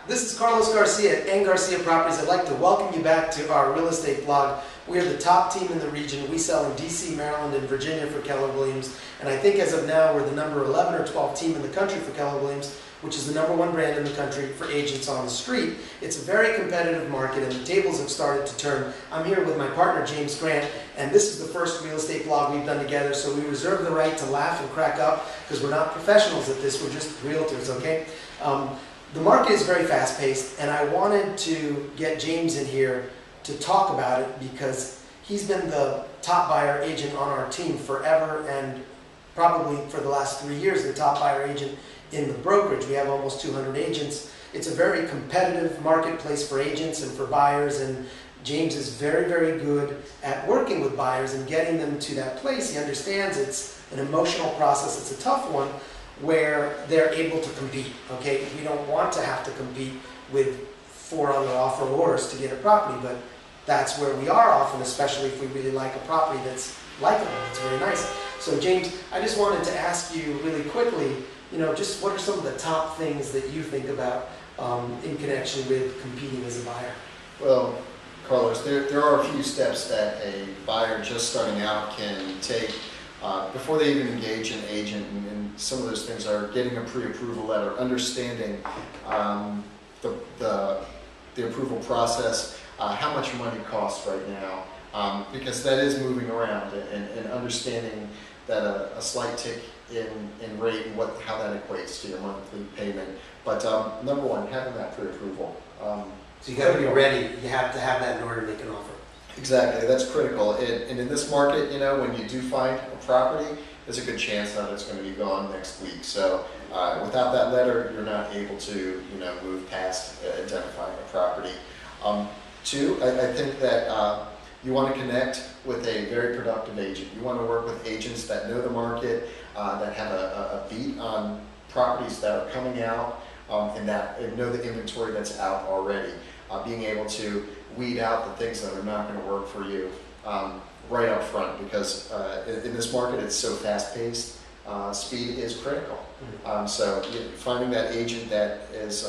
This is Carlos Garcia at N. Garcia Properties. I'd like to welcome you back to our real estate blog. We are the top team in the region. We sell in DC, Maryland, and Virginia for Keller Williams. And I think as of now, we're the number 11 or 12 team in the country for Keller Williams, which is the #1 brand in the country for agents on the street. It's a very competitive market, and the tables have started to turn. I'm here with my partner, James Grant, and this is the first real estate blog we've done together, so we reserve the right to laugh and crack up, because we're not professionals at this, we're just realtors, okay? The market is very fast-paced, and I wanted to get James in here to talk about it because he's been the top buyer agent on our team forever, and probably for the last 3 years, the top buyer agent in the brokerage. We have almost 200 agents. It's a very competitive marketplace for agents and for buyers, and James is very, very good at working with buyers and getting them to that place. He understands it's an emotional process, it's a tough one, where they're able to compete, okay? We don't want to have to compete with 4 other offerors to get a property, but that's where we are often, especially if we really like a property that's likable, it's very nice. So James, I just wanted to ask you really quickly, just what are some of the top things that you think about in connection with competing as a buyer? Well, Carlos, there are a few steps that a buyer just starting out can take before they even engage an agent, and some of those things are getting a pre-approval letter, understanding the approval process, how much money costs right now, because that is moving around, and understanding that a slight tick in rate and how that equates to your monthly payment. But number one, having that pre-approval. So you got to be ready. You have to have that in order to make an offer. Exactly, that's critical. And in this market, when you do find a property, there's a good chance that it's going to be gone next week. So without that letter, you're not able to, move past identifying a property. Two, I think that you want to connect with a very productive agent. You want to work with agents that know the market, that have a beat on properties that are coming out, and know the inventory that's out already. Being able to weed out the things that are not going to work for you right up front, because in this market it's so fast-paced, speed is critical. So finding that agent that is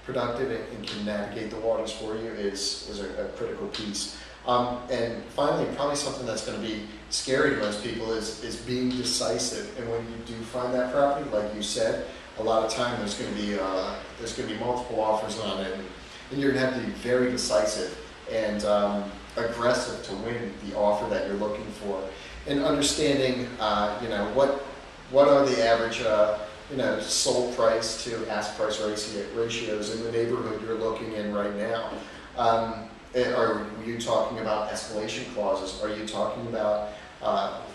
productive and can navigate the waters for you is a critical piece. And finally, probably something that's going to be scary to most people is being decisive. And when you do find that property, like you said, a lot of time there's going to be multiple offers on it, and you're going to have to be very decisive and aggressive to win the offer that you're looking for. And understanding, what are the average, sold price to ask price ratios in the neighborhood you're looking in right now. Are you talking about escalation clauses? Are you talking about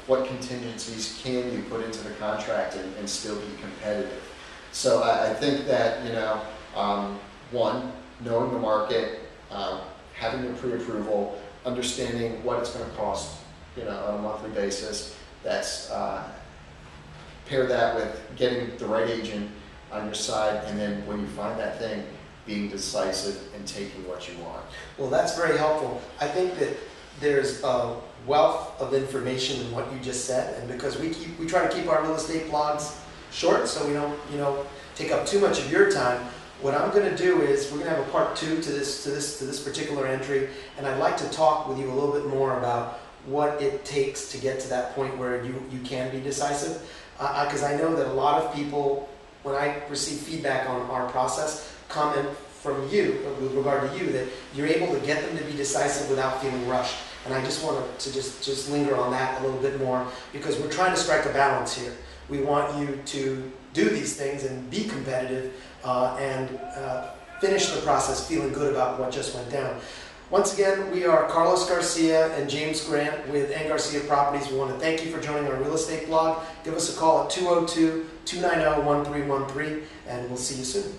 what contingencies can you put into the contract and still be competitive? So I think that, one, knowing the market, having your pre-approval, understanding what it's going to cost, on a monthly basis. That's pair that with getting the right agent on your side, and then when you find that thing, being decisive and taking what you want. Well, that's very helpful. I think that there's a wealth of information in what you just said, and because we try to keep our real estate blogs short, so we don't take up too much of your time. What I'm going to do is we're going to have a part 2 to this particular entry, and I'd like to talk with you a little bit more about what it takes to get to that point where you can be decisive, because I know that a lot of people, when I receive feedback on our process, comment from you with regard to you that you're able to get them to be decisive without feeling rushed. And I just wanted to just linger on that a little bit more, because we're trying to strike a balance here. We want you to do these things and be competitive and finish the process feeling good about what just went down. Once again, we are Carlos Garcia and James Grant with N. Garcia Properties. We want to thank you for joining our real estate blog. Give us a call at 202-290-1313, and we'll see you soon.